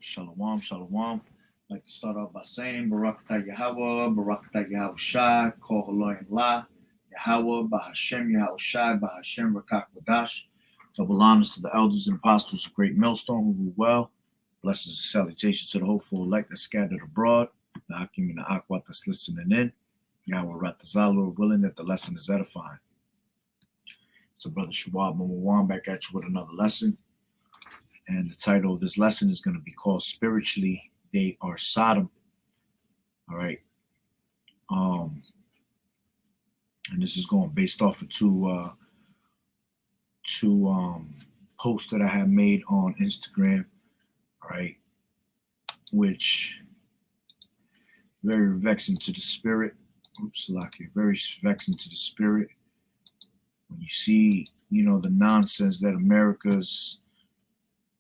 Shalom, shalom. I'd like to start off by saying Barakatah Yahweh, Barakatah Yahweh Shai, Kol Haloyim La, Yahweh, Bahashem Yahweh Shai, Bahashem Rakak Wadash. Double honors to the elders and apostles of Great Millstone who rule well. Blessings and salutations to the hopeful elect that scattered abroad, the Hakim and the Akwat that's listening in. Yahweh Ratazal, willing that the lesson is edifying. So, Brother Shawab Mawan back at you with another lesson. And the title of this lesson is going to be called Spiritually They Are Sodom. All right. And this is going based off of two posts that I have made on Instagram. All right. Which very vexing to the spirit. Oops, Laki, very vexing to the spirit. When you see, the nonsense that America's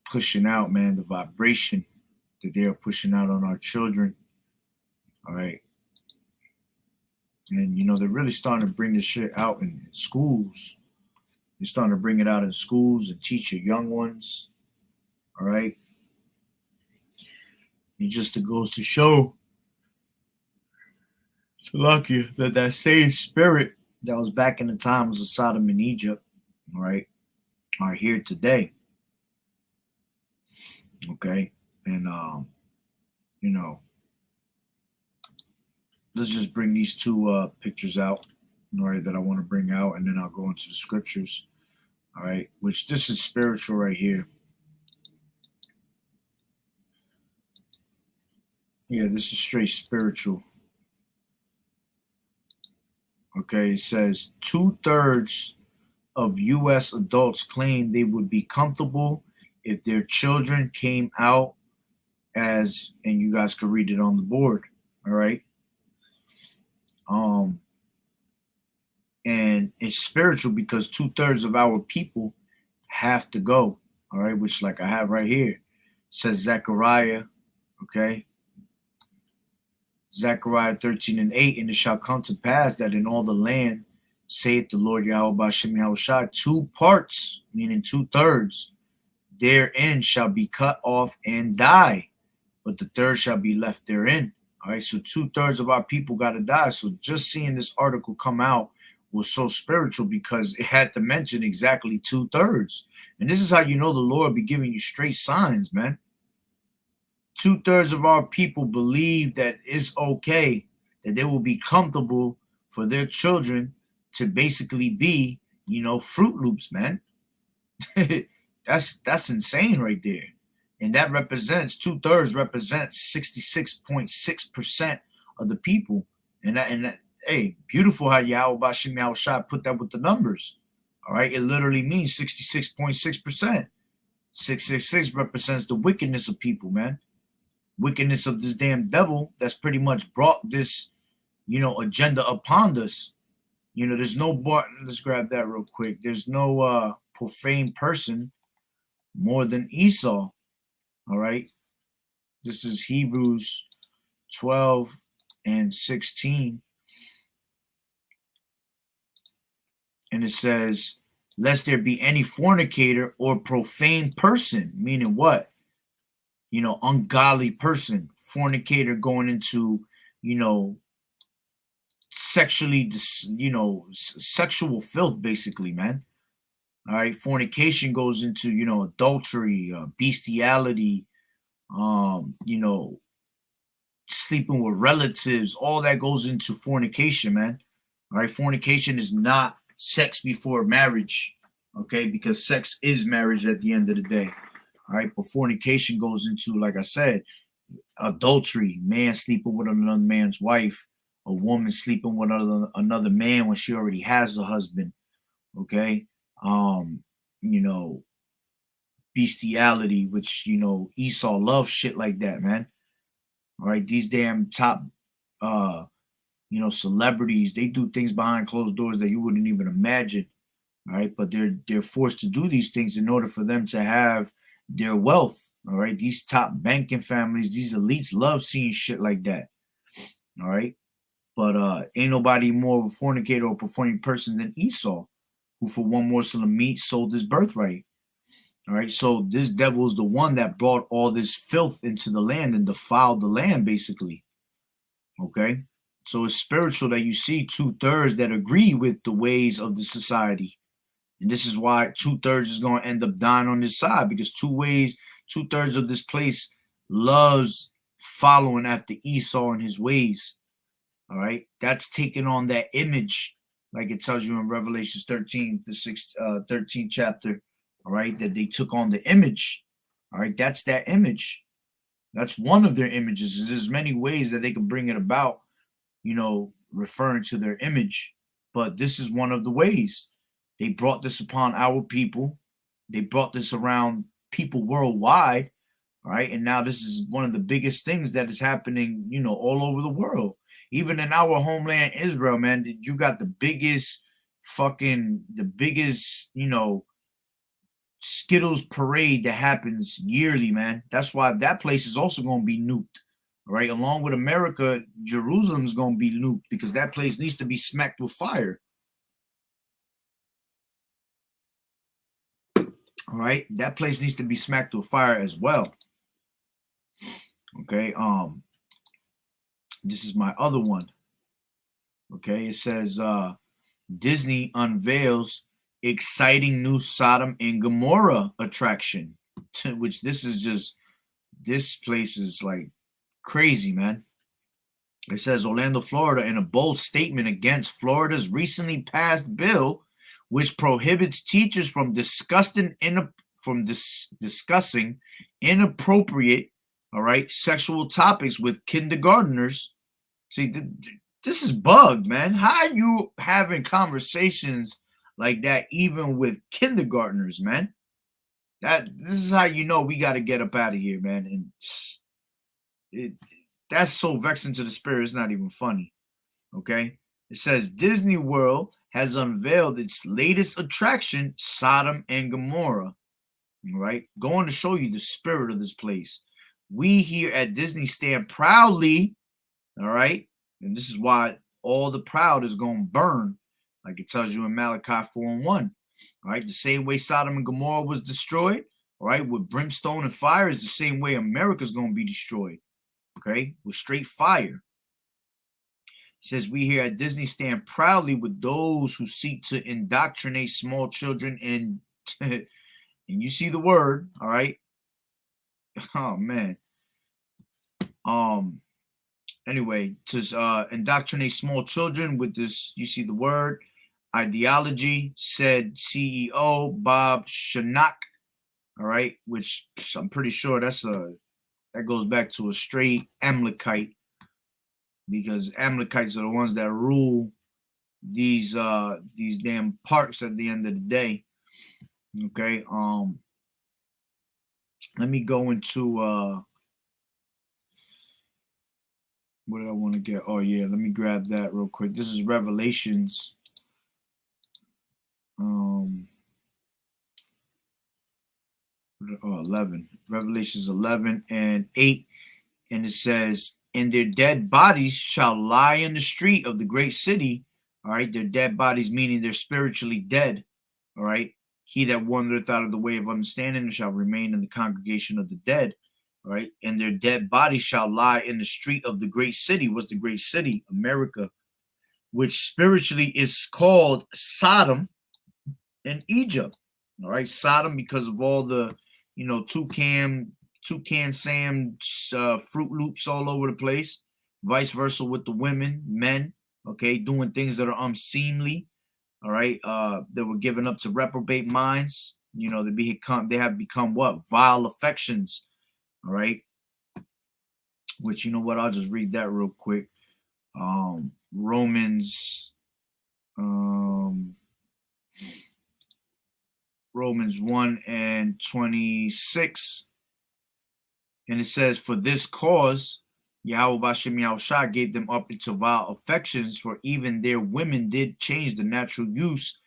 pushing out, man, the vibration that they are pushing out on our children. All right. And, they're really starting to bring this shit out in schools. They're starting to bring it out in schools and teach your young ones. All right. It just goes to show, it's lucky that same spirit that was back in the times of Sodom and Egypt, all right, are here today. Okay. And, let's just bring these two pictures out, all right, that I want to bring out, and then I'll go into the scriptures, all right, which this is spiritual right here. Yeah, this is straight spiritual. Okay, it says 2/3 of U.S. adults claim they would be comfortable if their children came out as, and you guys could read it on the board, all right? And it's spiritual because 2/3 of our people have to go, all right, which like I have right here, says Zechariah, okay? Zechariah 13:8, and it shall come to pass that in all the land, saith the Lord Yahweh B'Shem Yahweh Shai, 2 parts, meaning 2/3, therein shall be cut off and die, but the third shall be left therein. All right, so 2/3 of our people got to die. So just seeing this article come out was so spiritual because it had to mention exactly 2/3. And this is how you know the Lord be giving you straight signs, man. 2/3 of our people believe that it's okay, that they will be comfortable for their children to basically be, Fruit Loops, man. That's insane right there. And that represents 2/3 represents 66.6% of the people. And that, hey, beautiful how Yahweh Bashim Yahweh Shai put that with the numbers. All right, it literally means 66.6%. 666 represents the wickedness of people, man. Wickedness of this damn devil that's pretty much brought this, agenda upon us. There's no let's grab that real quick. There's no profane person more than Esau. All right. This is Hebrews 12:16. And it says, lest there be any fornicator or profane person, meaning what? Ungodly person, fornicator going into, sexually, sexual filth, basically, man. All right. Fornication goes into, adultery, bestiality, sleeping with relatives. All that goes into fornication, man. All right. Fornication is not sex before marriage. Okay. Because sex is marriage at the end of the day. All right. But fornication goes into, like I said, adultery, man sleeping with another man's wife, a woman sleeping with another man when she already has a husband. Okay. Bestiality, which, Esau loves shit like that, man. All right. These damn top, celebrities, they do things behind closed doors that you wouldn't even imagine. All right. But they're forced to do these things in order for them to have their wealth. All right. These top banking families, these elites love seeing shit like that. All right. But ain't nobody more of a fornicator or performing person than Esau, who for one morsel of meat sold his birthright. All right, so this devil is the one that brought all this filth into the land and defiled the land, basically. Okay, so it's spiritual that you see 2/3 that agree with the ways of the society, and this is why 2/3 is going to end up dying on this side, because 2/3 of this place loves following after Esau and his ways. All right, that's taking on that image, like it tells you in Revelation 13, the 13th chapter. All right, that they took on the image. All right, that's that image. That's one of their images. There's many ways that they can bring it about, referring to their image. But this is one of the ways. They brought this upon our people. They brought this around people worldwide. All right. And now this is one of the biggest things that is happening, all over the world. Even in our homeland, Israel, man, you got the biggest, Skittles parade that happens yearly, man. That's why that place is also going to be nuked. All right. Along with America, Jerusalem is going to be nuked because that place needs to be smacked with fire. All right. That place needs to be smacked with fire as well. Okay. This is my other one. Okay. It says Disney unveils exciting new Sodom and Gomorrah attraction, which this place is like crazy, man. It says Orlando, Florida, in a bold statement against Florida's recently passed bill, which prohibits teachers from discussing inappropriate, all right, sexual topics with kindergartners. See, this is bugged, man. How are you having conversations like that even with kindergartners, man? This is how you know we got to get up out of here, man. And that's so vexing to the spirit, it's not even funny. Okay? It says Disney World has unveiled its latest attraction, Sodom and Gomorrah. All right? Going to show you the spirit of this place. We here at Disney stand proudly, all right? And this is why all the proud is going to burn, like it tells you in Malachi 4:1. All right, the same way Sodom and Gomorrah was destroyed, all right, with brimstone and fire, is the same way America's going to be destroyed, okay, with straight fire. It says we here at Disney stand proudly with those who seek to indoctrinate small children and and you see the word, all right. Oh man. Anyway, to indoctrinate small children with this, you see the word, ideology, said CEO Bob Shanak, all right, which I'm pretty sure that goes back to a straight Amalekite, because Amalekites are the ones that rule these damn parks at the end of the day. Okay, let me go into what did I want to get? Oh yeah, let me grab that real quick. This is Revelations 11. Revelations 11:8, and it says, and their dead bodies shall lie in the street of the great city. All right, their dead bodies meaning they're spiritually dead. All right, he that wandereth out of the way of understanding shall remain in the congregation of the dead. All right, and their dead bodies shall lie in the street of the great city. What's the great city? America, which spiritually is called Sodom and Egypt. All right, Sodom because of all the, toucan Sam Fruit Loops all over the place. Vice versa with the women, men, okay, doing things that are unseemly. All right, that were given up to reprobate minds. They have become what? Vile affections. All right, which, you know what? I'll just read that real quick. Romans 1:26, and it says, for this cause Yahweh Bashem Yahushua gave them up into vile affections, for even their women did change the natural use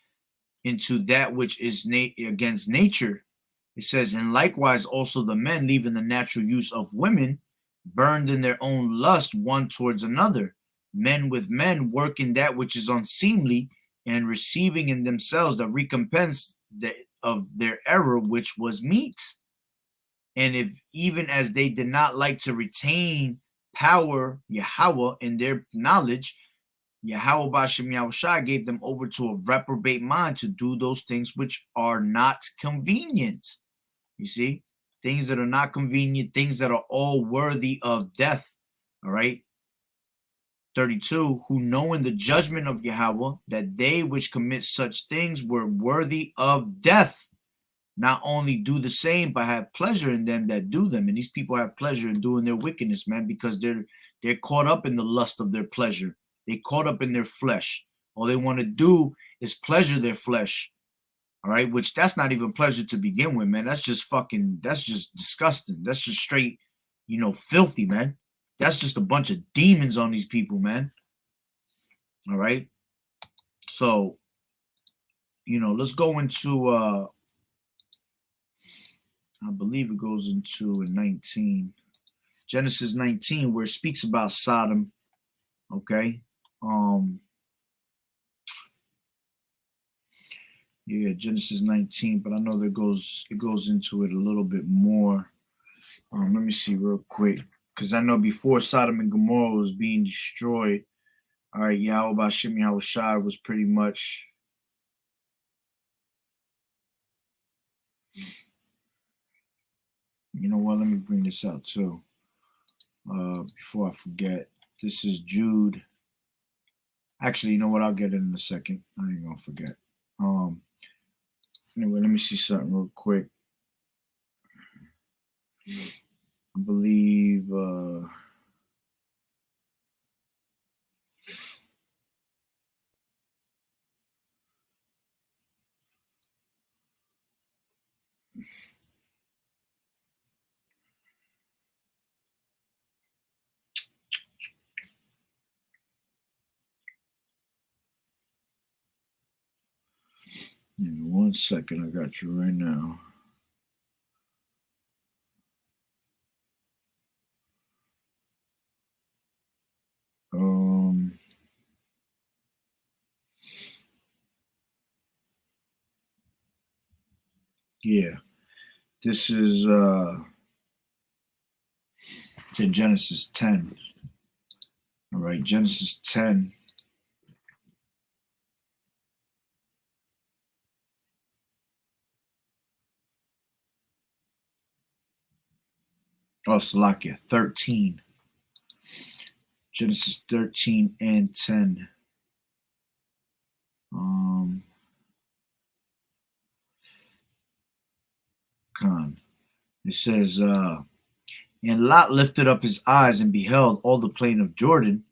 into that which is against nature. It says, and likewise also the men, leaving the natural use of women, burned in their own lust one towards another, men with men, working that which is unseemly, and receiving in themselves the recompense of their error, which was meat. And if even as they did not like to retain power, Yahweh, in their knowledge, Yahweh Bashem Yahushua gave them over to a reprobate mind to do those things which are not convenient. You see, things that are not convenient, things that are all worthy of death. All right. 32, who knowing the judgment of Yahweh, that they which commit such things were worthy of death, not only do the same, but have pleasure in them that do them. And these people have pleasure in doing their wickedness, man, because they're caught up in the lust of their pleasure. They caught up in their flesh. All they want to do is pleasure their flesh. All right, which that's not even pleasure to begin with, man. That's just disgusting. That's just straight, filthy, man. That's just a bunch of demons on these people, man. All right. So, let's go into I believe it goes into 19. Genesis 19, where it speaks about Sodom. Okay. Yeah, Genesis 19, but I know it goes into it a little bit more. Let me see real quick, because I know before Sodom and Gomorrah was being destroyed, all right, Yahweh Bashem Yahushai was pretty much, you know what, let me bring this out too, before I forget. This is Jude. Actually, you know what, I'll get it in a second. I ain't gonna forget. Anyway, let me see something real quick. I believe in 1 second, I got you right now. Yeah, this is to Genesis 10. All right, Genesis 10. Oh, Salakia, 13. Genesis 13 and 10. It says, and Lot lifted up his eyes and beheld all the plain of Jordan,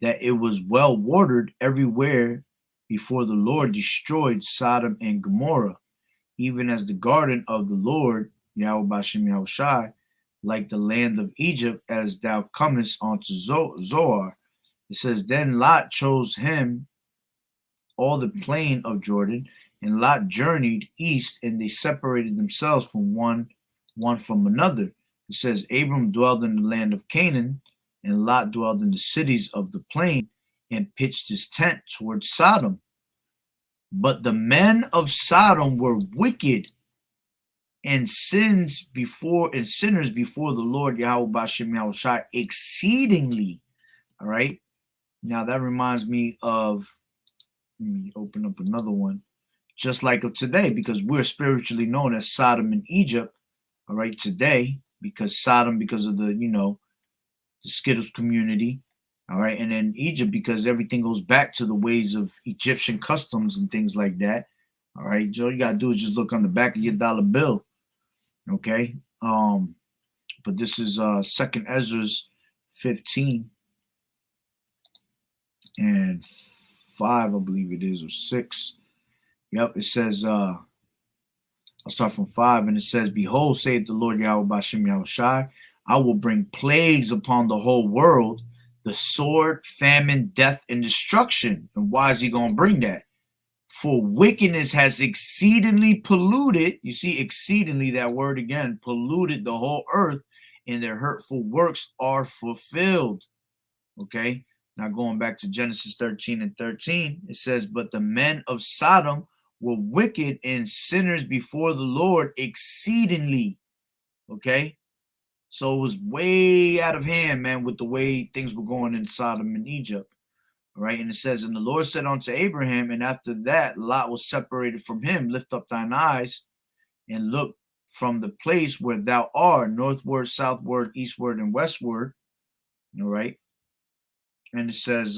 that it was well watered everywhere before the Lord destroyed Sodom and Gomorrah, even as the garden of the Lord, Yahweh Bashem Yahushai, like the land of Egypt, as thou comest unto Zoar. It says, then Lot chose him all the plain of Jordan, and Lot journeyed east, and they separated themselves from one from another. It says, Abram dwelled in the land of Canaan, and Lot dwelled in the cities of the plain, and pitched his tent towards Sodom. But the men of Sodom were wicked and sinners before the Lord Yahweh Bashem Yahushai exceedingly. All right. Now that reminds me of, let me open up another one, just like of today, because we're spiritually known as Sodom and Egypt. All right, today, because Sodom, because of the the Skittles community. All right, and then Egypt, because everything goes back to the ways of Egyptian customs and things like that. All right, all you gotta do is just look on the back of your dollar bill. Okay, but this is Second Ezra's 15 and 5, I believe it is, or 6. Yep, it says, I'll start from 5, and it says, behold, saith the Lord Yahweh Bashem Yahushai, I will bring plagues upon the whole world, the sword, famine, death, and destruction. And why is he going to bring that? For wickedness has exceedingly polluted, you see, exceedingly, that word again, polluted the whole earth, and their hurtful works are fulfilled. Okay, now going back to Genesis 13 and 13, it says, but the men of Sodom were wicked and sinners before the Lord exceedingly. Okay. So it was way out of hand, man, with the way things were going in Sodom and Egypt. All right. And it says, and the Lord said unto Abraham, and after that, Lot was separated from him. Lift up thine eyes and look from the place where thou art, northward, southward, eastward, and westward. All right. And it says,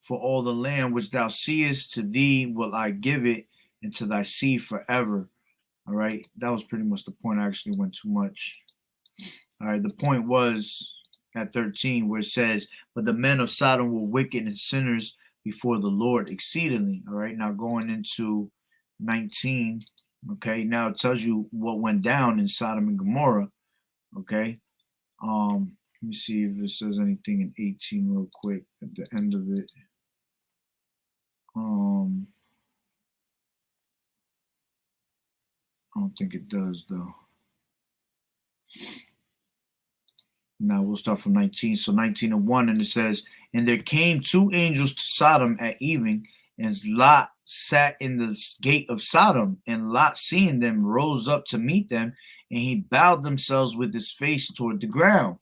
for all the land which thou seest, to thee will I give it, and to thy seed forever. All right. That was pretty much the point. I actually went too much. All right. The point was at 13, where it says, but the men of Sodom were wicked and sinners before the Lord exceedingly. All right. Now going into 19. Okay. Now it tells you what went down in Sodom and Gomorrah. Okay. Let me see if it says anything in 18 real quick at the end of it. I don't think it does though. Now we'll start from 19. So 19:1, and it says, and there came two angels to Sodom at evening, and Lot sat in the gate of Sodom, and Lot, seeing them, rose up to meet them, and he bowed themselves with his face toward the ground.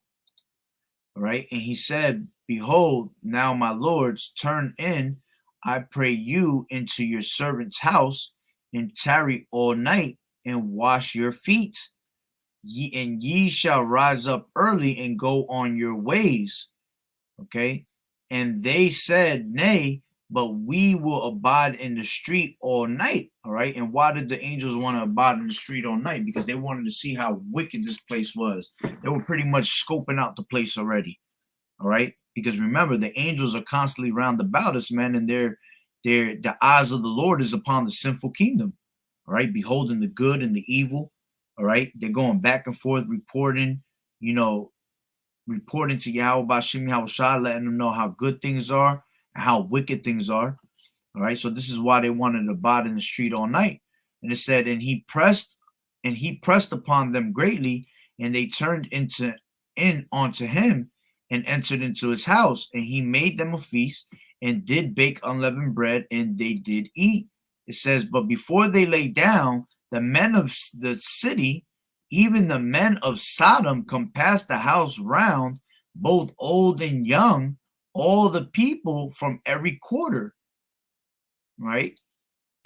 All right. And he said, behold, now my lords, turn in, I pray you, into your servant's house, and tarry all night, and wash your feet. Ye shall rise up early and go on your ways. Okay. And they said, nay, but we will abide in the street all night. All right. And why did the angels want to abide in the street all night? Because they wanted to see how wicked this place was. They were pretty much scoping out the place already. All right. Because remember, the angels are constantly round about us, man, and the eyes of the Lord is upon the sinful kingdom. All right, beholding the good and the evil. All right, they're going back and forth, reporting, reporting to Yahweh Bashim Yahushua, letting them know how good things are and how wicked things are. All right, so this is why they wanted to abide in the street all night. And it said, and he pressed upon them greatly, and they turned in unto him, and entered into his house, and he made them a feast, and did bake unleavened bread, and they did eat. It says, but before they lay down, the men of the city, even the men of Sodom, compassed the house round, both old and young, all the people from every quarter. Right?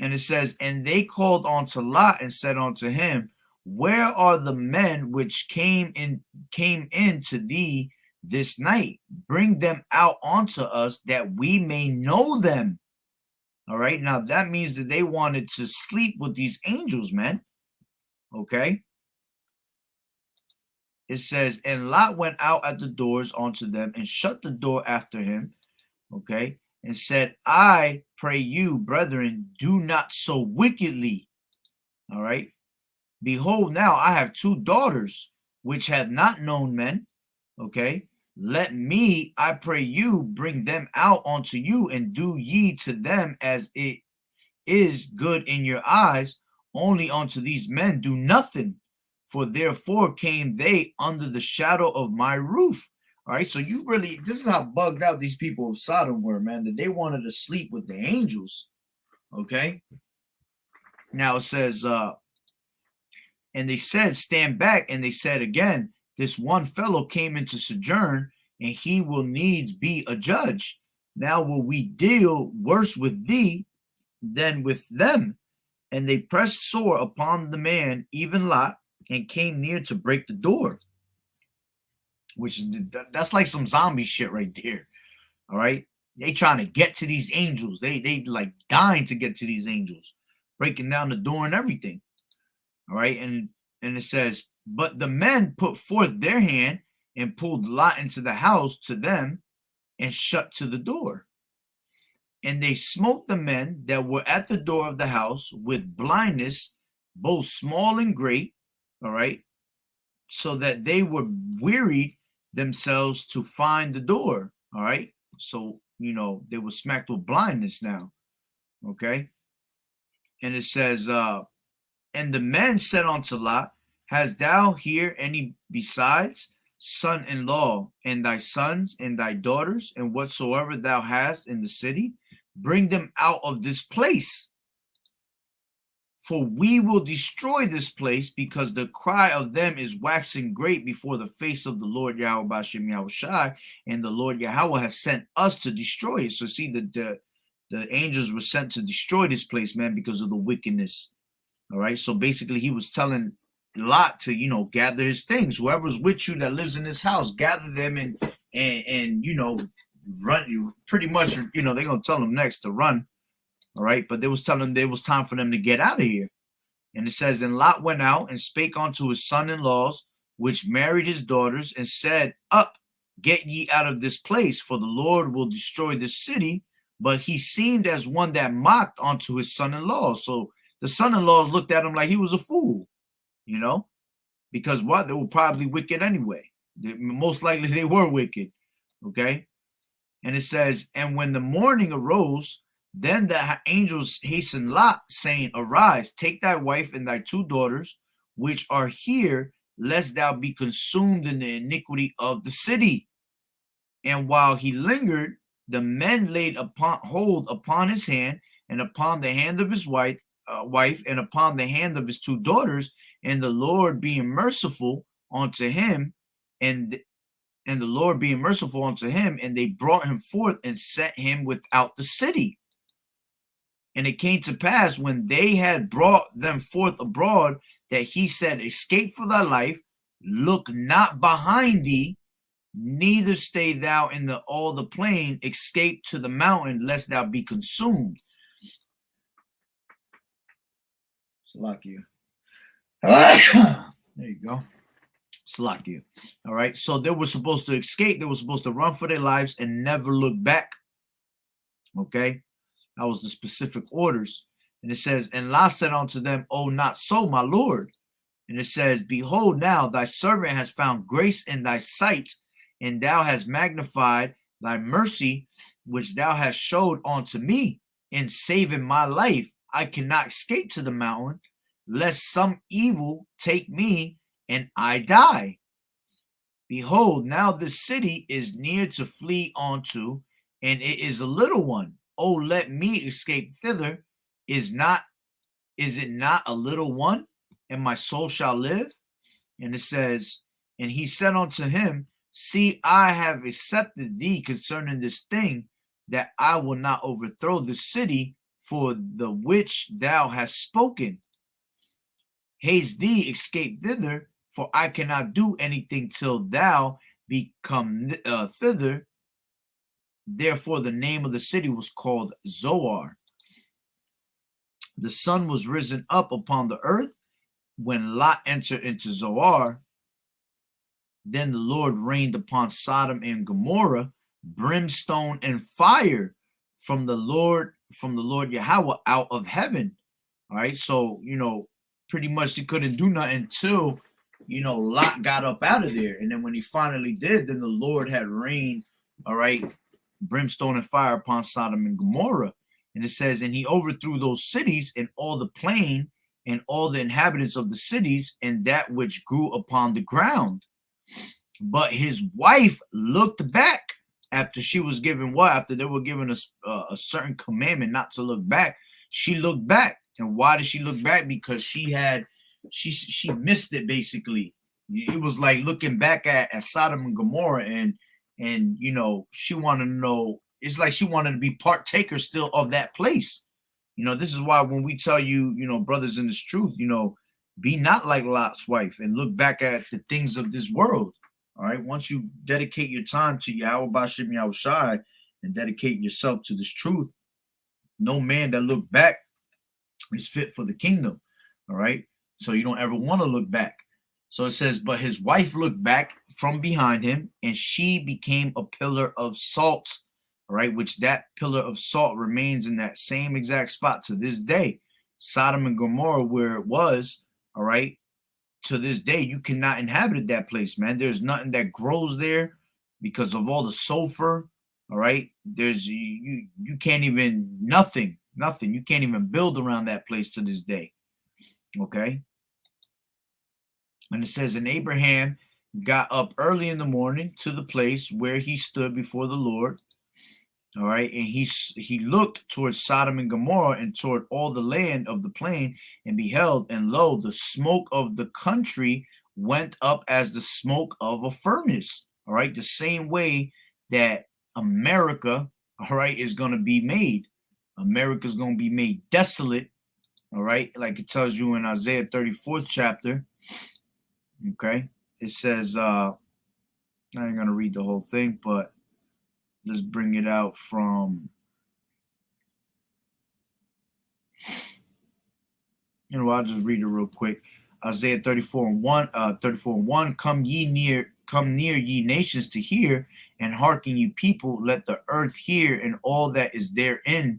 And it says, and they called unto Lot and said unto him, where are the men which came in to thee this night? Bring them out unto us, that we may know them. All right. Now that means that they wanted to sleep with these angels, man. Okay. It says, and Lot went out at the doors unto them, and shut the door after him. Okay. And said, I pray you, brethren, do not so wickedly. All right. Behold, now I have two daughters which have not known men. Okay. Let me, I pray you, bring them out unto you, and do ye to them as it is good in your eyes. Only unto these men do nothing, for therefore came they under the shadow of my roof. All right, so this is how bugged out these people of Sodom were, man, that they wanted to sleep with the angels. Okay. Now it says, and they said, stand back. And they said again, this one fellow came into sojourn, and he will needs be a judge. Now will we deal worse with thee than with them? And they pressed sore upon the man, even Lot, and came near to break the door. That's like some zombie shit right there. All right. They trying to get to these angels. They like dying to get to these angels, breaking down the door and everything. All right. And it says, but the men put forth their hand and pulled Lot into the house to them, and shut to the door. And they smote the men that were at the door of the house with blindness, both small and great. All right. So that they were wearied themselves to find the door. All right. So, they were smacked with blindness now. Okay. And it says, and the men said unto Lot, hast thou here any besides, son-in-law, and thy sons, and thy daughters, and whatsoever thou hast in the city, bring them out of this place. For we will destroy this place, because the cry of them is waxing great before the face of the Lord Yahweh Bashem Yahushai, and the Lord Yahweh has sent us to destroy it. So see, the angels were sent to destroy this place, man, because of the wickedness. All right. So basically, he was telling Lot to, gather his things. Whoever's with you that lives in this house, gather them and run. You pretty much, they're gonna tell him next to run. All right, but they was telling them it was time for them to get out of here. And it says, and Lot went out and spake unto his son-in-laws, which married his daughters, and said, Up, get ye out of this place, for the Lord will destroy this city. But he seemed as one that mocked unto his son-in-law. So the son-in-laws looked at him like he was a fool, because what? They were probably wicked anyway. Most likely they were wicked, okay? And it says, and when the morning arose, then the angels hastened Lot, saying, Arise, take thy wife and thy 2 daughters, which are here, lest thou be consumed in the iniquity of the city. And while he lingered, the men laid hold upon his hand, and upon the hand of his wife, and upon the hand of his 2 daughters, and the Lord being merciful unto him, and the Lord being merciful unto him, and they brought him forth and set him without the city. And it came to pass, when they had brought them forth abroad, that he said, Escape for thy life, look not behind thee, neither stay thou in all the plain, escape to the mountain, lest thou be consumed. Salakia. There you go. Salakia. All right. So they were supposed to escape. They were supposed to run for their lives and never look back. Okay. That was the specific orders. And it says, and Lot said unto them, Oh, not so, my Lord. And it says, Behold, now thy servant has found grace in thy sight, and thou hast magnified thy mercy, which thou hast showed unto me in saving my life. I cannot escape to the mountain, lest some evil take me and I die. Behold, now this city is near to flee unto, and it is a little one. Oh, let me escape thither. Is it not a little one, and my soul shall live? And it says, and he said unto him, See, I have accepted thee concerning this thing, that I will not overthrow the city for the which thou hast spoken. Haste thee, escape thither, for I cannot do anything till thou be come thither. Therefore, the name of the city was called Zoar. The sun was risen up upon the earth when Lot entered into Zoar. Then the Lord rained upon Sodom and Gomorrah brimstone and fire from the Lord Yahweh out of heaven. All right, so pretty much he couldn't do nothing until Lot got up out of there, and then when he finally did, then the Lord had rained, all right, brimstone and fire upon Sodom and Gomorrah. And it says, and he overthrew those cities and all the plain and all the inhabitants of the cities and that which grew upon the ground. But his wife looked back after she was given what? After they were given a certain commandment not to look back. She looked back. And why did she look back? Because she missed it, basically. It was like looking back at Sodom and Gomorrah, and she wanted to know. It's like she wanted to be partaker still of that place. This is why when we tell you, brothers in this truth, be not like Lot's wife and look back at the things of this world. All right. Once you dedicate your time to Yahweh Bashem Yahushai and dedicate yourself to this truth, no man that look back is fit for the kingdom. All right. So you don't ever want to look back. So it says, but his wife looked back from behind him, and she became a pillar of salt. All right, which that pillar of salt remains in that same exact spot to this day. Sodom and Gomorrah, where it was, all right, to this day, you cannot inhabit that place, man. There's nothing that grows there because of all the sulfur. All right, there's you can't even nothing. You can't even build around that place to this day. Okay. And it says, and Abraham got up early in the morning to the place where he stood before the Lord. All right, and he looked towards Sodom and Gomorrah and toward all the land of the plain, and beheld, and lo, the smoke of the country went up as the smoke of a furnace. All right, the same way that America, all right, is going to be made. America is going to be made desolate. All right, like it tells you in Isaiah 34th chapter. Okay, it says, I ain't going to read the whole thing, but let's bring it out from, I'll just read it real quick. Isaiah 34 and 1, 34 and 1, come near ye nations to hear, and hearken ye people, let the earth hear and all that is therein,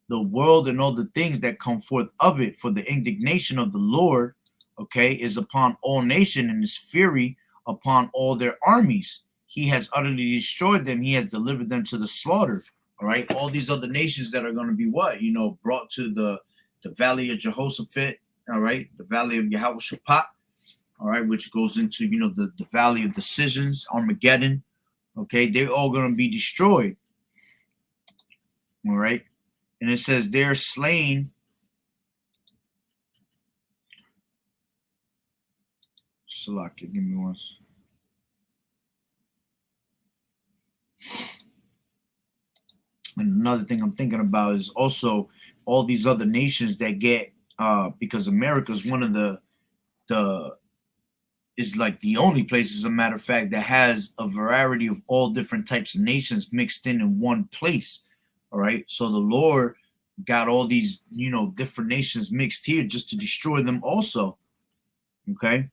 the world and all the things that come forth of it, for the indignation of the Lord, okay, is upon all nation, and his fury upon all their armies. He has utterly destroyed them, he has delivered them to the slaughter. All right, all these other nations that are going to be what? Brought to the valley of Jehoshaphat, all right, the valley of Yehoshaphat, all right, which goes into, the valley of decisions, Armageddon, okay, they're all going to be destroyed, all right, and it says they're slain. Salakia, give me one. And another thing I'm thinking about is also all these other nations that get, because America is one of the is like the only place, as a matter of fact, that has a variety of all different types of nations mixed in one place. All right. So the Lord got all these, different nations mixed here just to destroy them also. Okay.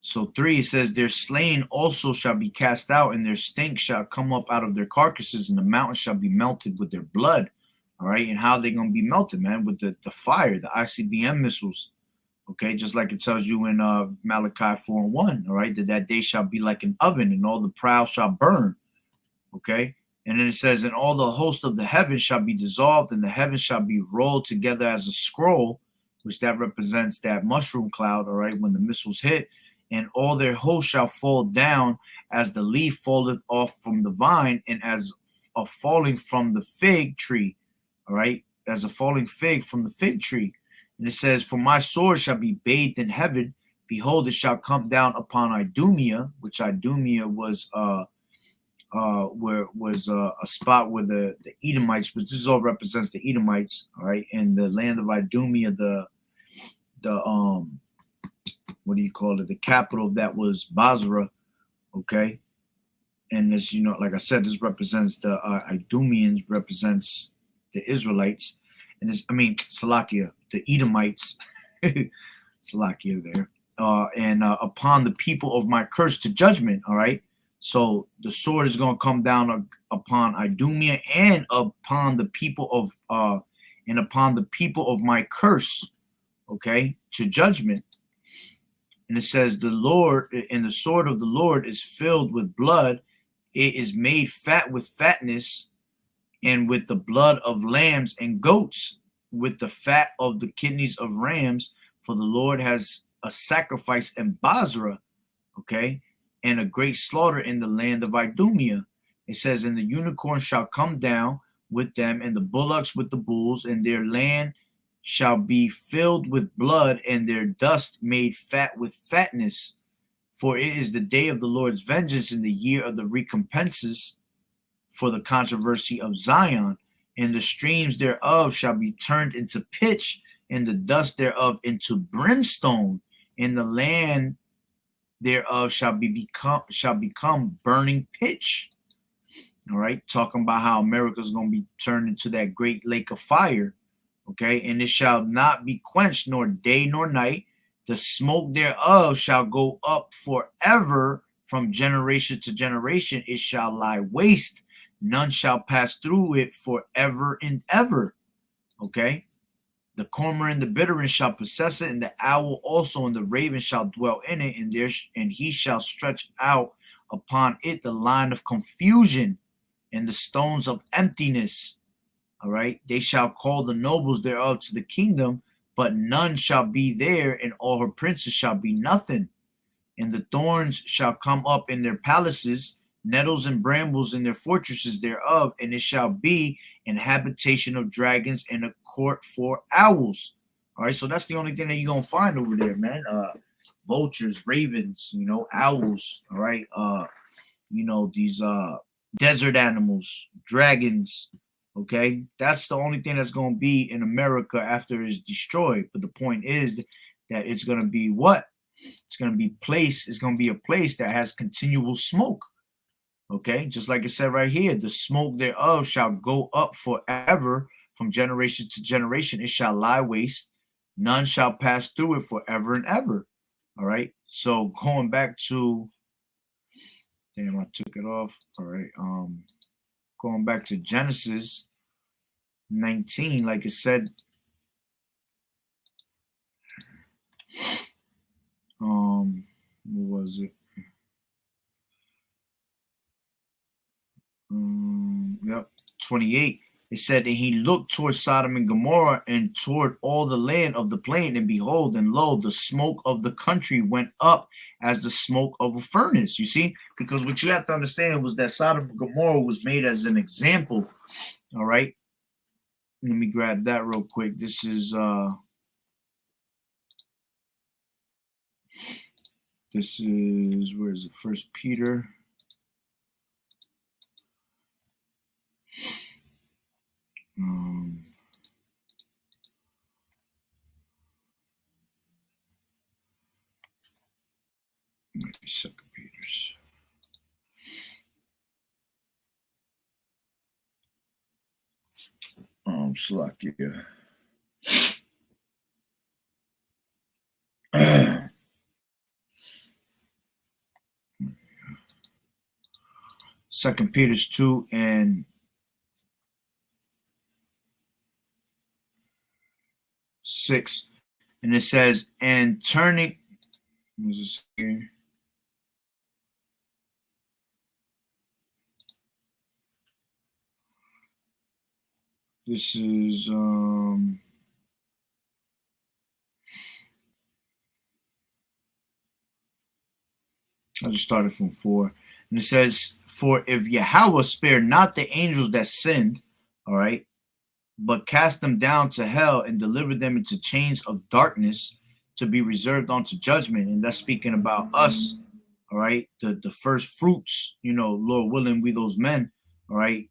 So 3, it says, their slain also shall be cast out, and their stink shall come up out of their carcasses, and the mountains shall be melted with their blood. All right. And how they going to be melted, man? With the fire, the ICBM missiles. Okay, just like it tells you in Malachi 4 and 1, all right, that day shall be like an oven, and all the proud shall burn. Okay, and then it says, and all the host of the heavens shall be dissolved, and the heavens shall be rolled together as a scroll, which that represents that mushroom cloud, all right, when the missiles hit, and all their host shall fall down as the leaf falleth off from the vine, and as a falling from the fig tree, all right, as a falling fig from the fig tree. And it says, for my sword shall be bathed in heaven. Behold, it shall come down upon Idumea, which Idumea was a spot where the Edomites, which this all represents the Edomites, all right, and the land of Idumea, the what do you call it? The capital of that was Basra, okay. And this, like I said, this represents the Idumeans, represents the Israelites, and Salakia, the Edomites, Salakia there, and upon the people of my curse to judgment. All right, so the sword is going to come down upon Idumea and upon the people of my curse, okay, to judgment. And it says, the Lord, and the sword of the Lord is filled with blood. It is made fat with fatness, and with the blood of lambs and goats, with the fat of the kidneys of rams. For the Lord has a sacrifice in Basra, okay, and a great slaughter in the land of Idumea. It says, and the unicorn shall come down with them, and the bullocks with the bulls, and their land shall be filled with blood, and their dust made fat with fatness. For it is the day of the Lord's vengeance, in the year of the recompenses for the controversy of Zion, and the streams thereof shall be turned into pitch, and the dust thereof into brimstone, and the land thereof shall become burning pitch. All right, talking about how America is going to be turned into that great lake of fire. Okay, and it shall not be quenched, nor day nor night. The smoke thereof shall go up forever, from generation to generation. It shall lie waste. None shall pass through it forever and ever. Okay, the cormorant and the bitterns shall possess it, and the owl also, and the raven shall dwell in it, and he shall stretch out upon it the line of confusion and the stones of emptiness. All right, they shall call the nobles thereof to the kingdom, but none shall be there, and all her princes shall be nothing. And the thorns shall come up in their palaces, nettles and brambles in their fortresses thereof, and it shall be an habitation of dragons and a court for owls. All right, so that's the only thing that you're gonna find over there, man. Vultures, ravens, owls. All right, these desert animals, dragons. Okay, that's the only thing that's gonna be in America after it's destroyed. But the point is that it's gonna be what? It's gonna be It's gonna be a place that has continual smoke. Okay, just like it said right here, the smoke thereof shall go up forever from generation to generation. It shall lie waste. None shall pass through it forever and ever. All right. So going back to, damn, I took it off. All right. Going back to Genesis 19, like it said, what was it? Yep, 28. It said that he looked toward Sodom and Gomorrah and toward all the land of the plain, and behold, and lo, the smoke of the country went up as the smoke of a furnace. You see, because what you have to understand was that Sodom and Gomorrah was made as an example. All right, let me grab that real quick. This is where is it? First Peter. Maybe Second Peter's. Slovakia. Second Peter's 2 and 6, and it says, and turning. What is this here? This is I just started from 4. And it says, for if Yahweh spared not the angels that sinned, all right, but cast them down to hell and delivered them into chains of darkness to be reserved unto judgment. And that's speaking about us, all right, the first fruits, Lord willing, we those men, all right.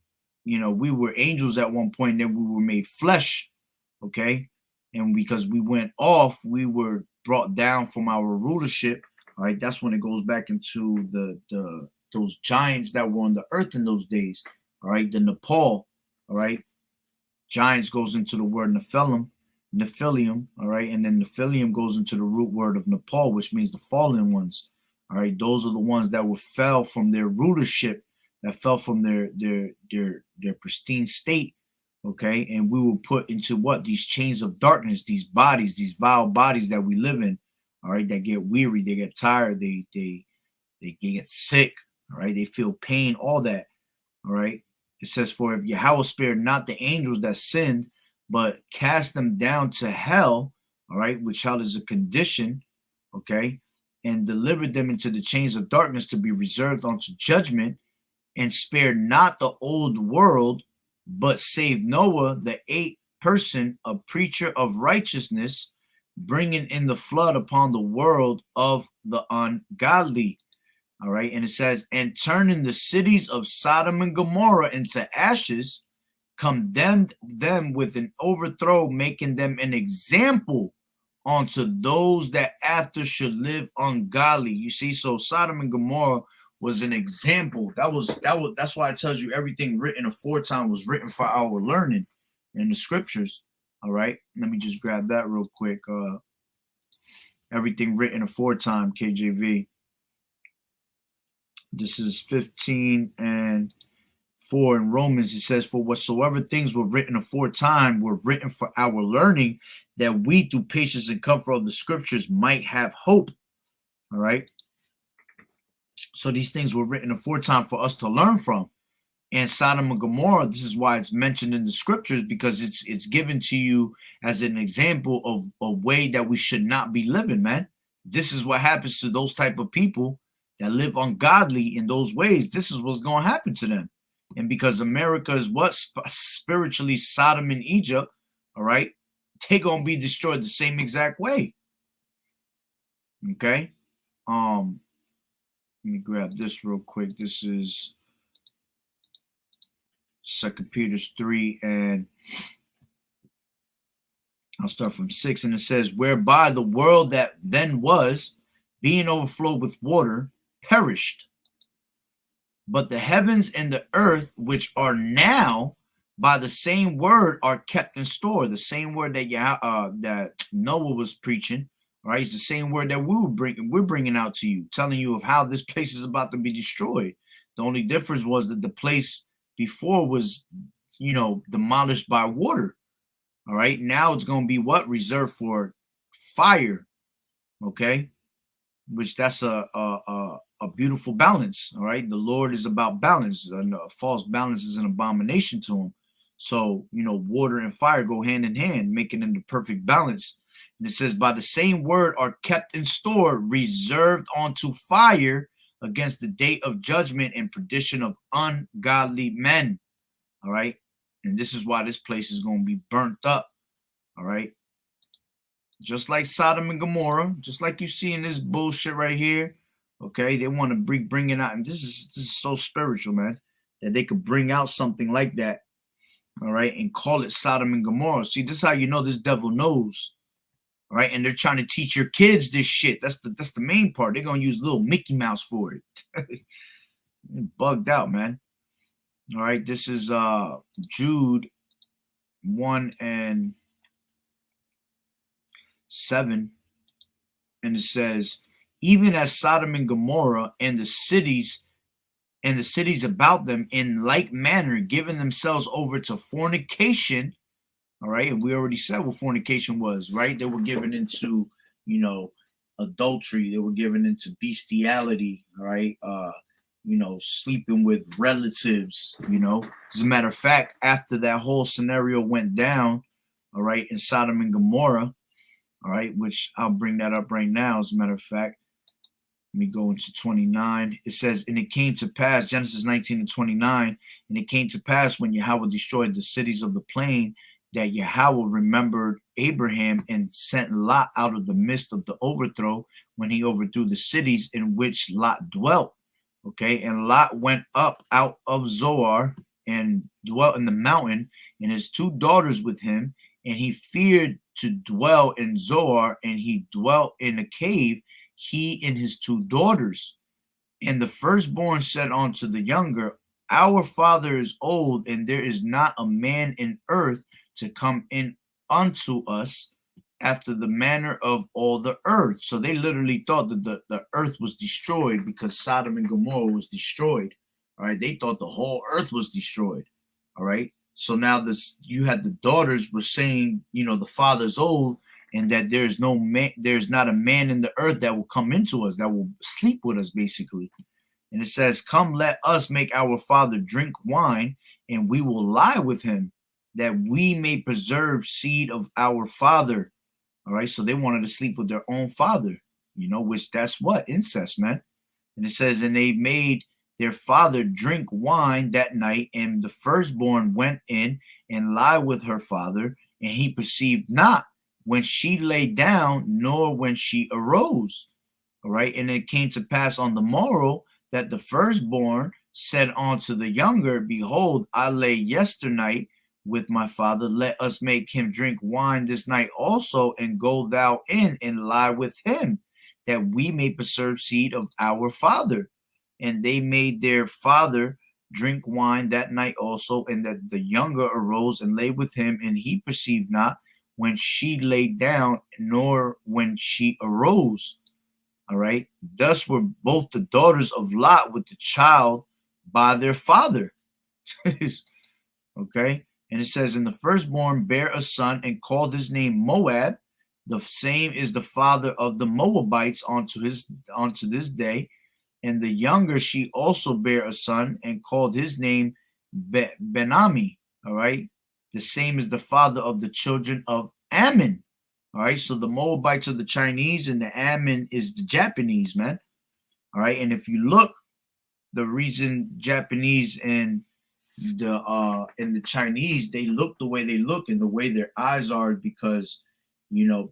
We were angels at one point, then we were made flesh, okay? And because we went off, we were brought down from our rulership. All right, that's when it goes back into those giants that were on the earth in those days. All right, the Nepal. All right, giants goes into the word Nephilium. All right, and then Nephilium goes into the root word of Nepal, which means the fallen ones. All right, those are the ones that fell from their rulership, that fell from their pristine state. Okay, and we were put into what? These chains of darkness, these bodies, these vile bodies that we live in. All right, they get weary, they get tired, they get sick. All right, they feel pain, all that. All right, it says, for if Yahweh spared not the angels that sinned, but cast them down to hell, all right, which hell is a condition, okay, and delivered them into the chains of darkness to be reserved unto judgment, and spared not the old world, but saved Noah, the 8th person, a preacher of righteousness, bringing in the flood upon the world of the ungodly. All right. And it says, and turning the cities of Sodom and Gomorrah into ashes, condemned them with an overthrow, making them an example unto those that after should live ungodly. You see, so Sodom and Gomorrah was an example. That's why it tells you everything written aforetime was written for our learning in the scriptures. All right, let me just grab that real quick. Everything written aforetime, KJV. This is 15 and 4 in Romans. It says, for whatsoever things were written aforetime were written for our learning, that we through patience and comfort of the scriptures might have hope. All right. So these things were written aforetime for us to learn from. And Sodom and Gomorrah, this is why it's mentioned in the scriptures, because it's given to you as an example of a way that we should not be living, man. This is what happens to those type of people that live ungodly in those ways. This is what's going to happen to them. And because America is what? Spiritually Sodom and Egypt, all right? They're going to be destroyed the same exact way. Okay? Let me grab this real quick. This is 2 Peter 3, and I'll start from 6. And it says, whereby the world that then was, being overflowed with water, perished. But the heavens and the earth, which are now by the same word, are kept in store. The same word that that Noah was preaching, right? It's the same word that we're bringing out to you, telling you of how this place is about to be destroyed. The only difference was that the place before was, demolished by water. All right, now it's going to be what? Reserved for fire. Okay, which that's a beautiful balance. All right, the Lord is about balance, and false balance is an abomination to him. So water and fire go hand in hand, making them the perfect balance. And it says, by the same word are kept in store, reserved unto fire against the day of judgment and perdition of ungodly men. All right, and this is why this place is going to be burnt up. All right, just like Sodom and Gomorrah, just like you see in this bullshit right here. Okay, they want to bring it out, and this is so spiritual, man, that they could bring out something like that. All right, and call it Sodom and Gomorrah. See, this is how you know this devil knows. All right, and they're trying to teach your kids this shit. That's the main part. They're gonna use little Mickey Mouse for it. Bugged out, man. All right, this is Jude 1 and 7, and it says, even as Sodom and Gomorrah and the cities about them in like manner, giving themselves over to fornication. All right, and we already said what fornication was, right? They were given into, adultery. They were given into bestiality. All right, sleeping with relatives. As a matter of fact, after that whole scenario went down, all right, in Sodom and Gomorrah, all right, which I'll bring that up right now. As a matter of fact, let me go into 29. It says, and it came to pass, Genesis 19 and 29, and it came to pass when Yahweh destroyed the cities of the plain, that Yahweh remembered Abraham and sent Lot out of the midst of the overthrow, when he overthrew the cities in which Lot dwelt. Okay, and Lot went up out of Zoar and dwelt in the mountain, and his two daughters with him, and he feared to dwell in Zoar, and he dwelt in a cave, he and his two daughters. And the firstborn said unto the younger, our father is old, and there is not a man in earth to come in unto us after the manner of all the earth. So they literally thought that the earth was destroyed because Sodom and Gomorrah was destroyed. All right, they thought the whole earth was destroyed. All right, so now you had the daughters were saying, the father's old, and that there's not a man in the earth that will come into us, that will sleep with us, basically. And it says, come, let us make our father drink wine, and we will lie with him, that we may preserve seed of our father. All right, so they wanted to sleep with their own father, which that's what? Incest, man. And it says, and they made their father drink wine that night, and the firstborn went in and lie with her father, and he perceived not when she lay down, nor when she arose. All right, and it came to pass on the morrow that the firstborn said unto the younger, behold, I lay yesternight with my father. Let us make him drink wine this night also, and go thou in and lie with him, that we may preserve seed of our father. And they made their father drink wine that night also, and that the younger arose and lay with him, and he perceived not when she lay down, nor when she arose. All right. Thus were both the daughters of Lot with the child by their father. Okay. And it says, and the firstborn bare a son and called his name Moab. The same is the father of the Moabites unto this day. And the younger, she also bare a son and called his name Benami. All right. The same is the father of the children of Ammon. All right, so the Moabites are the Chinese and the Ammon is the Japanese, man. All right, and if you look, the reason Japanese and the Chinese, they look the way they look and the way their eyes are because,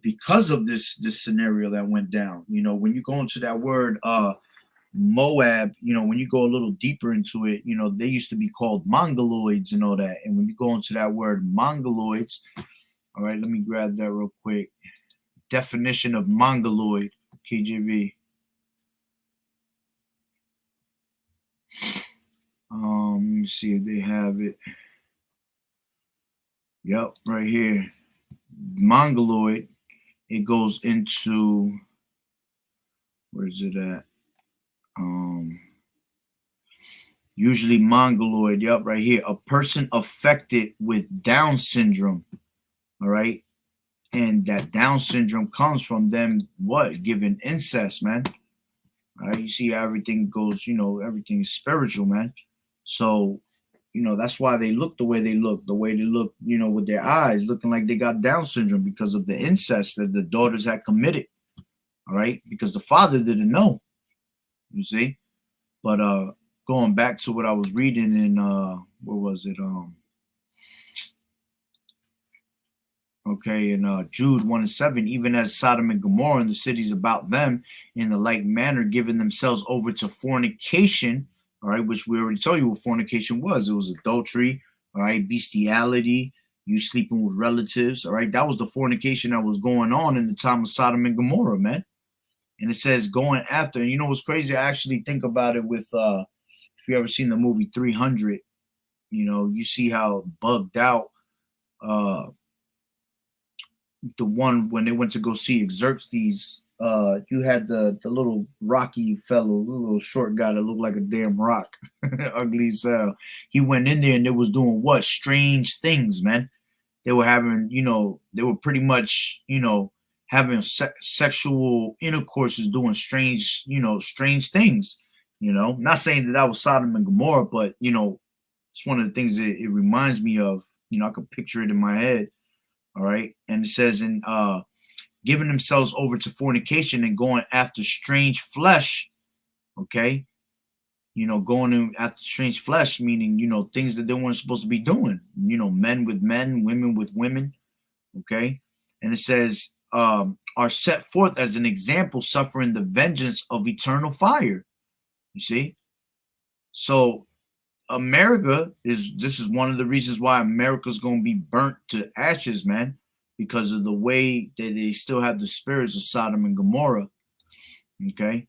because of this scenario that went down. When you go into that word Moab, when you go a little deeper into it, they used to be called Mongoloids and all that. And when you go into that word Mongoloids, all right, let me grab that real quick. Definition of Mongoloid, KJV. Let me see if they have it. Yep, right here. Mongoloid. It goes into, where's it at? Usually Mongoloid. Yep, right here. A person affected with Down syndrome. All right. And that Down syndrome comes from them giving incest, man. All right. You see how everything goes, everything is spiritual, man. So, that's why they look the way they look, with their eyes, looking like they got Down syndrome because of the incest that the daughters had committed. All right. Because the father didn't know. You see? But going back to what I was reading in where was it? In Jude 1:7, even as Sodom and Gomorrah and the cities about them in the like manner, giving themselves over to fornication, all right, which we already told you what fornication was. It was adultery, all right, bestiality, you sleeping with relatives, all right. That was the fornication that was going on in the time of Sodom and Gomorrah, man. And it says going after, and you know what's crazy? I actually think about it with if you ever seen the movie 300, you see how bugged out the one when they went to go see Xerxes, you had the little rocky fellow, the little short guy that looked like a damn rock, ugly as hell. He went in there and they was doing what? Strange things, man. They were having, they were pretty much, having sexual intercourses, doing strange, strange things. Not saying that was Sodom and Gomorrah, but it's one of the things that it reminds me of. I could picture it in my head. All right. And it says in giving themselves over to fornication and going after strange flesh. Okay. Going after strange flesh, meaning, things that they weren't supposed to be doing, men with men, women with women. Okay. And it says, are set forth as an example, suffering the vengeance of eternal fire. You see? So this is one of the reasons why America's going to be burnt to ashes, man, because of the way that they still have the spirits of Sodom and Gomorrah. Okay.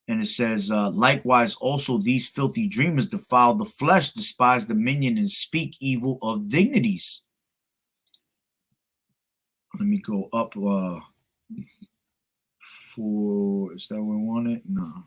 And it says, likewise, also these filthy dreamers defile the flesh, despise dominion, and speak evil of dignities. Let me go up for, is that what I wanted? No.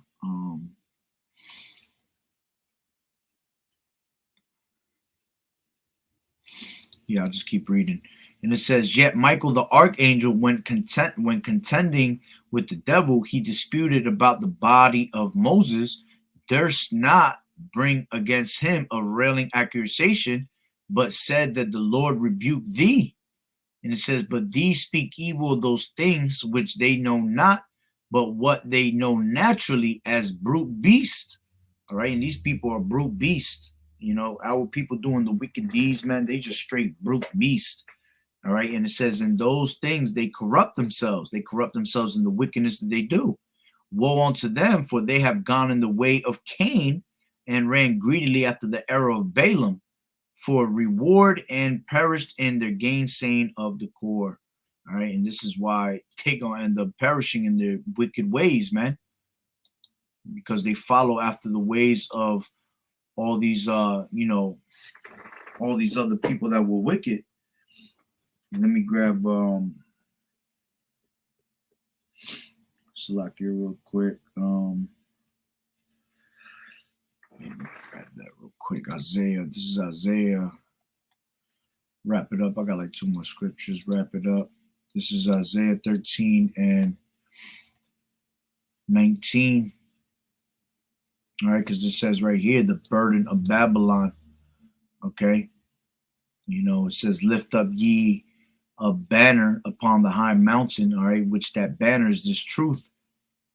Yeah, I'll just keep reading. And it says, yet Michael the archangel, when contending with the devil, he disputed about the body of Moses, durst not bring against him a railing accusation, but said that the Lord rebuked thee. And it says, but these speak evil of those things which they know not, but what they know naturally as brute beasts. All right. And these people are brute beasts. Our people doing the wicked deeds, man, they just straight brute beasts. All right. And it says, in those things, they corrupt themselves. They corrupt themselves in the wickedness that they do. Woe unto them, for they have gone in the way of Cain and ran greedily after the error of Balaam for reward and perished in their gainsaying of the core. All right. And this is why they gonna end up perishing in their wicked ways, man, because they follow after the ways of all these all these other people that were wicked. Let me grab Slack here real quick. Let me grab that real quick. Isaiah. This is Isaiah. Wrap it up. I got like 2 more scriptures. Wrap it up. This is Isaiah 13 and 19. All right, because it says right here, the burden of Babylon. Okay. It says, lift up ye a banner upon the high mountain, all right, which that banner is this truth,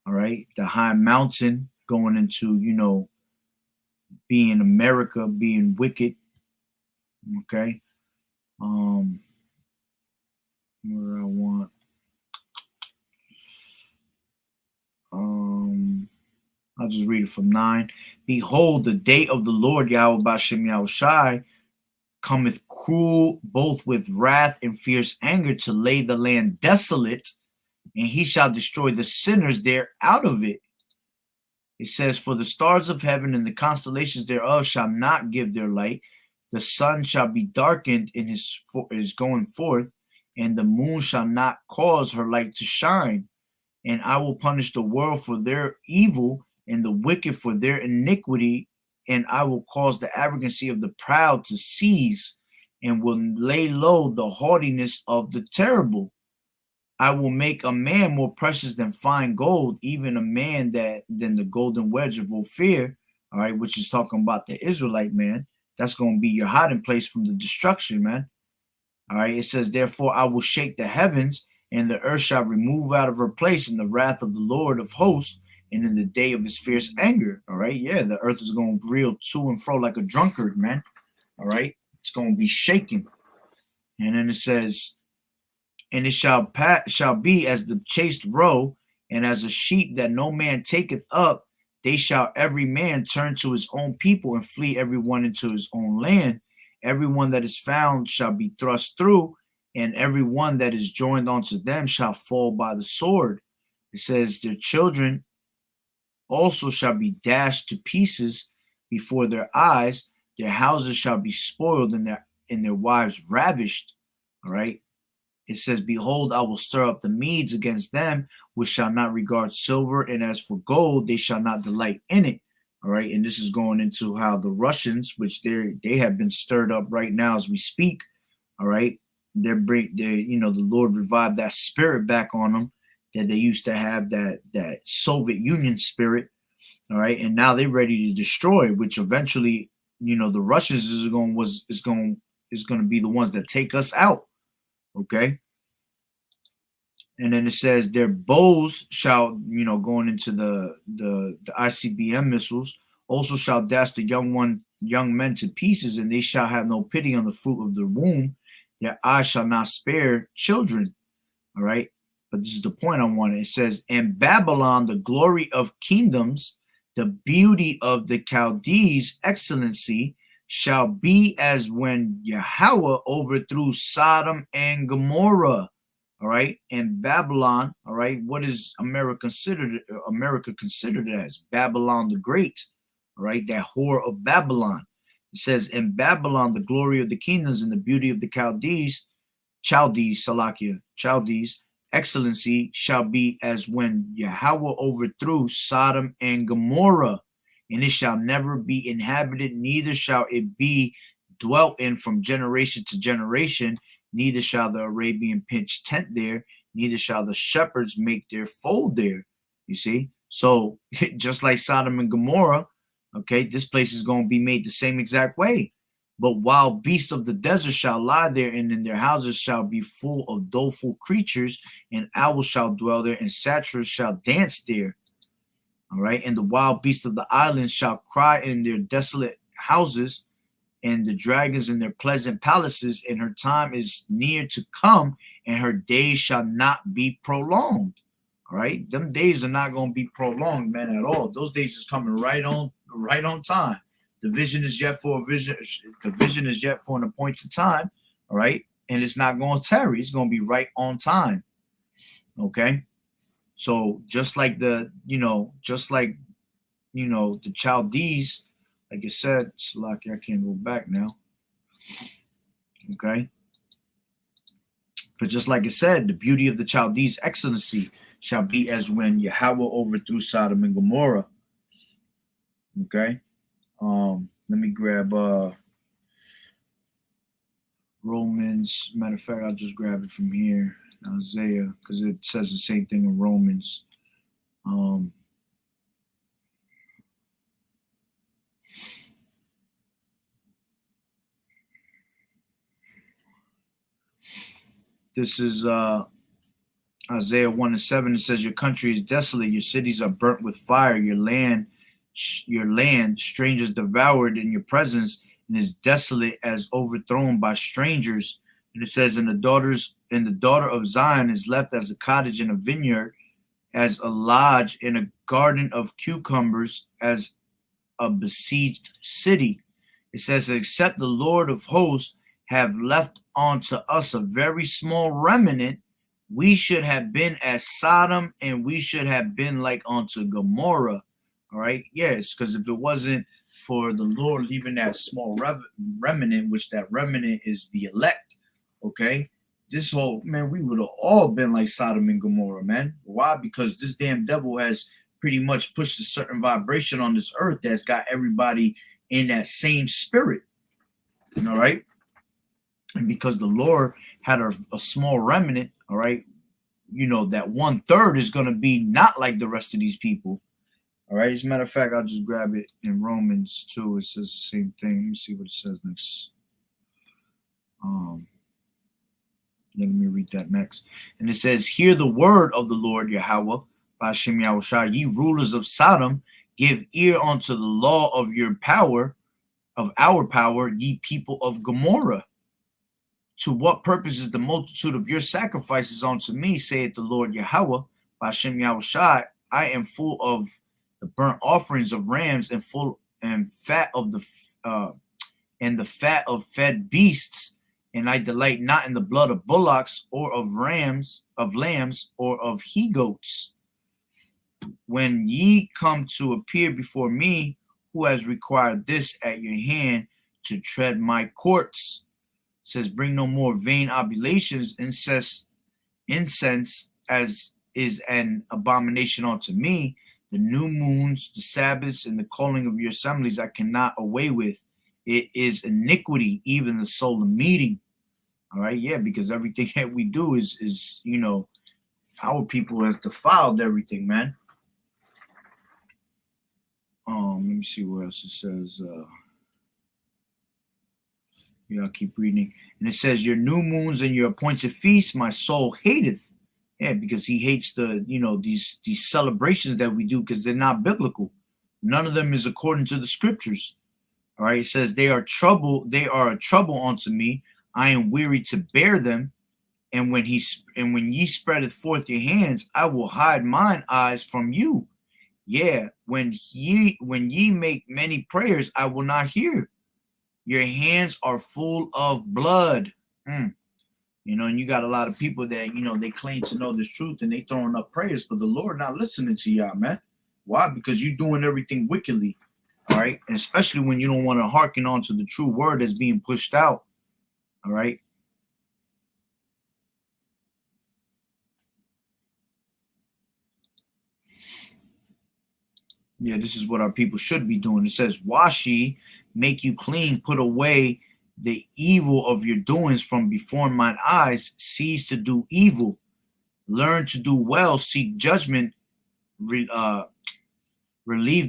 all right, the high mountain going into, being America, being wicked, okay, where I want, I'll just read it from 9. Behold, the day of the Lord Yahweh Bashem Yahushai cometh cruel, both with wrath and fierce anger, to lay the land desolate, and he shall destroy the sinners there out of it. It says, for the stars of heaven and the constellations thereof shall not give their light. The sun shall be darkened in his going forth, and the moon shall not cause her light to shine. And I will punish the world for their evil and the wicked for their iniquity, and I will cause the arrogancy of the proud to cease, and will lay low the haughtiness of the terrible. I will make a man more precious than fine gold, even a man than the golden wedge of Ophir, all right, which is talking about the Israelite man. That's going to be your hiding place from the destruction, man. All right, it says, therefore I will shake the heavens, and the earth shall remove out of her place in the wrath of the Lord of hosts, and in the day of his fierce anger. All right, yeah, the earth is going to reel to and fro like a drunkard, man. All right, it's going to be shaken. And then it says, and it shall be as the chased roe, and as a sheep that no man taketh up. They shall every man turn to his own people, and flee every one into his own land. Every one that is found shall be thrust through, and every one that is joined unto them shall fall by the sword. It says, their children also shall be dashed to pieces before their eyes. Their houses shall be spoiled, and their wives ravished. All right. It says, behold, I will stir up the Medes against them, which shall not regard silver, and as for gold, they shall not delight in it. All right, and this is going into how the Russians, which they have been stirred up right now as we speak. All right, they're the Lord revived that spirit back on them that they used to have, that Soviet Union spirit. All right, and now they're ready to destroy, which eventually, the Russians is going to be the ones that take us out. Okay. And then it says their bows shall, going into the ICBM missiles, also shall dash the young men to pieces, and they shall have no pity on the fruit of their womb. Their eyes shall not spare children. All right. But this is the point I wanted. It says, and Babylon, the glory of kingdoms, the beauty of the Chaldees' excellency, shall be as when Yahweh overthrew Sodom and Gomorrah. All right, and Babylon. All right, what is America considered? America considered as Babylon the Great. All right, that whore of Babylon. It says, in Babylon, the glory of the kingdoms and the beauty of the Chaldees, excellency shall be as when Yahweh overthrew Sodom and Gomorrah, and it shall never be inhabited, neither shall it be dwelt in from generation to generation, neither shall the Arabian pitch tent there, neither shall the shepherds make their fold there. You see? So just like Sodom and Gomorrah, okay, this place is going to be made the same exact way. But wild beasts of the desert shall lie there, and in their houses shall be full of doleful creatures, and owls shall dwell there, and satyrs shall dance there. All right, and the wild beasts of the islands shall cry in their desolate houses, and the dragons in their pleasant palaces, and her time is near to come, and her days shall not be prolonged. All right, them days are not going to be prolonged, man, at all. Those days is coming right on time. The vision is yet for a vision. The vision is yet for an appointed time. All right, and it's not going to tarry. It's going to be right on time. Okay, so just like the Chaldees, like I said, Salaki, I can't go back now. Okay, but just like it said, the beauty of the Chaldees' excellency shall be as when Yahweh overthrew Sodom and Gomorrah. Okay. Let me grab Romans. Matter of fact, I'll just grab it from here, Isaiah, because it says the same thing in Romans. This is Isaiah 1:7. It says, "Your country is desolate, your cities are burnt with fire, your land, strangers devoured in your presence, and is desolate as overthrown by strangers." And it says, and the daughter of Zion is left as a cottage in a vineyard, as a lodge in a garden of cucumbers, as a besieged city. It says, "Except the Lord of hosts have left unto us a very small remnant, we should have been as Sodom, and we should have been like unto Gomorrah." All right, yes, because if it wasn't for the Lord leaving that small remnant, which that remnant is the elect, okay, this whole, man, we would have all been like Sodom and Gomorrah, man. Why? Because this damn devil has pretty much pushed a certain vibration on this earth that's got everybody in that same spirit. All right. And because the Lord had a small remnant, all right, that 1/3 is going to be not like the rest of these people. All right. As a matter of fact, I'll just grab it in Romans 2. It says the same thing. Let me see what it says next. Let me read that next. And it says, "Hear the word of the Lord Yahweh, Bashem Yahushua, ye rulers of Sodom, give ear unto the law of your power, of our power, ye people of Gomorrah. To what purpose is the multitude of your sacrifices unto me, saith the Lord Yahweh, Bashem Yahushua? I am full of the burnt offerings of rams, and full and fat of the fat of fed beasts, and I delight not in the blood of bullocks, or of rams, of lambs, or of he goats. When ye come to appear before me, who has required this at your hand to tread my courts?" It says, "Bring no more vain oblations, incense as is an abomination unto me. The new moons, the Sabbaths, and the calling of your assemblies I cannot away with. It is iniquity, even the solemn meeting." All right, yeah, because everything that we do is our people has defiled everything, man. Let me see where else it says. I'll keep reading. And it says, "Your new moons and your appointed feasts, my soul hateth." Yeah, because he hates these celebrations that we do, because they're not biblical. None of them is according to the scriptures. All right, it says, they are a trouble unto me. I am weary to bear them. And when ye spreadeth forth your hands, I will hide mine eyes from you. Yeah, when ye make many prayers, I will not hear. Your hands are full of blood. And you got a lot of people that, they claim to know this truth, and they throwing up prayers, but the Lord not listening to y'all, man. Why? Because you're doing everything wickedly. All right. And especially when you don't want to hearken on to the true word that's being pushed out. All right. Yeah, this is what our people should be doing. It says, "Wash ye, make you clean, put away the evil of your doings from before mine eyes, cease to do evil, learn to do well, seek judgment, relieve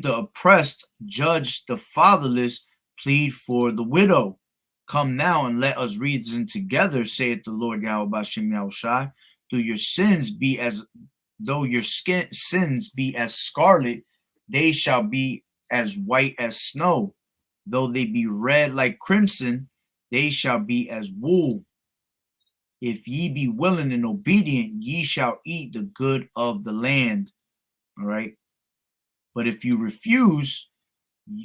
the oppressed, judge the fatherless, plead for the widow. Come now and let us reason together, saith the Lord Yahweh Bashem Yahushai. Though your sins be as scarlet, they shall be as white as snow. Though they be red like crimson, they shall be as wool. If ye be willing and obedient, ye shall eat the good of the land." All right. "But if you refuse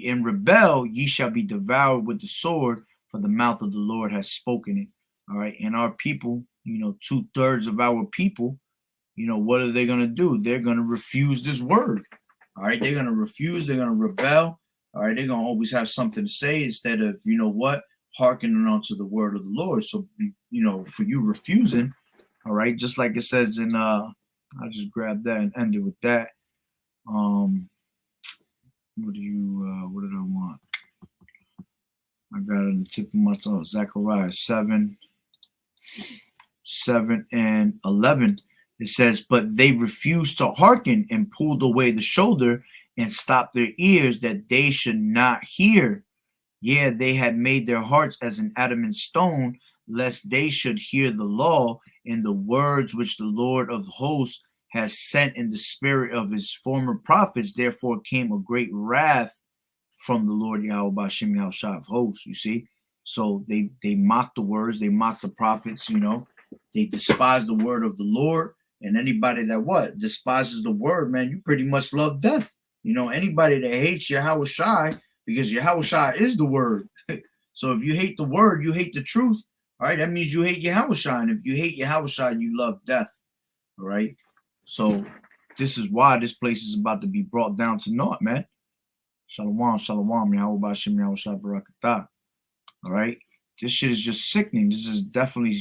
and rebel, ye shall be devoured with the sword, for the mouth of the Lord has spoken it." All right. And our people, 2/3 of our people, what are they going to do? They're going to refuse this word. All right. They're going to refuse. They're going to rebel. All right. They're going to always have something to say instead of, hearkening onto the word of the Lord. So, for you refusing, all right, just like it says in, I'll just grab that and end it with that. What did I want? I got it on the tip of my tongue. Zechariah 7:7-11. It says, "But they refused to hearken and pulled away the shoulder and stopped their ears that they should not hear. Yeah, they had made their hearts as an adamant stone, lest they should hear the law in the words which the Lord of hosts has sent in the spirit of his former prophets, therefore came a great wrath from the Lord Yahweh Bashim Yahushua of hosts, you see. So they mock the words, they mock the prophets, they despise the word of the Lord. And anybody that what despises the word, man, you pretty much love death. Anybody that hates Yahweh Shai, because Yahweh Shai is the word. So if you hate the word, you hate the truth. All right, that means you hate Yahweh Shai. And if you hate Yahweh Shai, you love death. All right. So this is why this place is about to be brought down to naught, man. Shalom, shalom, Yahweh Bashim Yahushua Barakatah. All right. This shit is just sickening. This is definitely,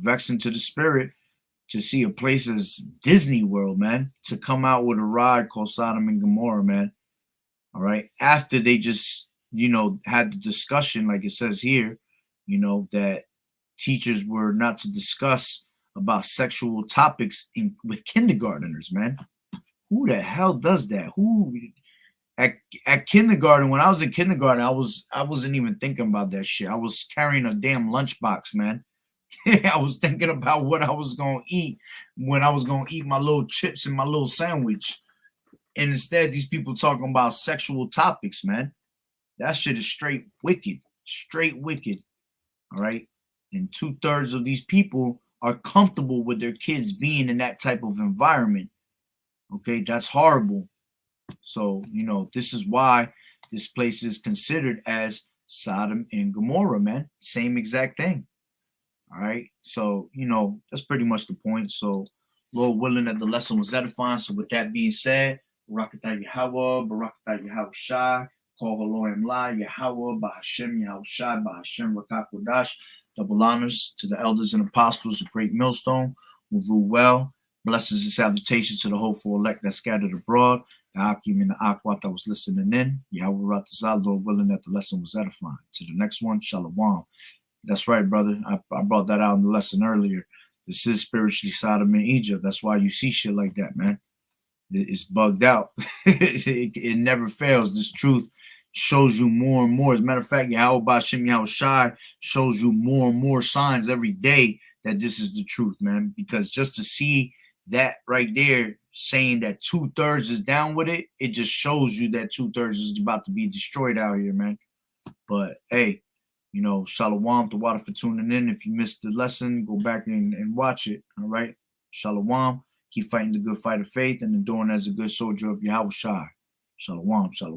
vexing to the spirit to see a place as Disney World, man, to come out with a ride called Sodom and Gomorrah, man. All right. After they just, had the discussion, like it says here, that teachers were not to discuss about sexual topics with kindergartners, man. Who the hell does that? Who at kindergarten, when I was in kindergarten, I wasn't even thinking about that shit. I was carrying a damn lunchbox, man. I was thinking about what I was gonna eat when I was gonna eat my little chips and my little sandwich. And instead, these people talking about sexual topics, man. That shit is straight wicked. Straight wicked. All right. And 2/3 of these people are comfortable with their kids being in that type of environment. Okay, that's horrible. So, this is why this place is considered as Sodom and Gomorrah, man. Same exact thing. All right. So, that's pretty much the point. So, Lord willing that the lesson was edifying. So, with that being said, Barakatah Yahweh, Barakatah Yahweh Shai, Call Haloim La, Yahweh, Bahashem, Yahweh Shai, Bahashem, Rakakodash. Double honors to the elders and apostles of Great Millstone who rule well. Blessings and salutations to the hopeful elect that scattered abroad. The Akim and the Akwat that was listening in. Yahweh Ratazah, Lord willing that the lesson was edifying. To the next one, Shalom. That's right, brother. I brought that out in the lesson earlier. This is spiritually Sodom and Egypt. That's why you see shit like that, man. It's bugged out. it never fails. This truth shows you more and more. As a matter of fact, Yahweh Bashim Yahweh Shai shows you more and more signs every day that this is the truth, man. Because just to see that right there saying that 2/3 is down with it, it just shows you that 2/3 is about to be destroyed out here, man. But hey, shalom to water for tuning in. If you missed the lesson, go back and watch it. All right. Shalom. Keep fighting the good fight of faith and enduring as a good soldier of Yahweh Shai. Shalom. Shalom.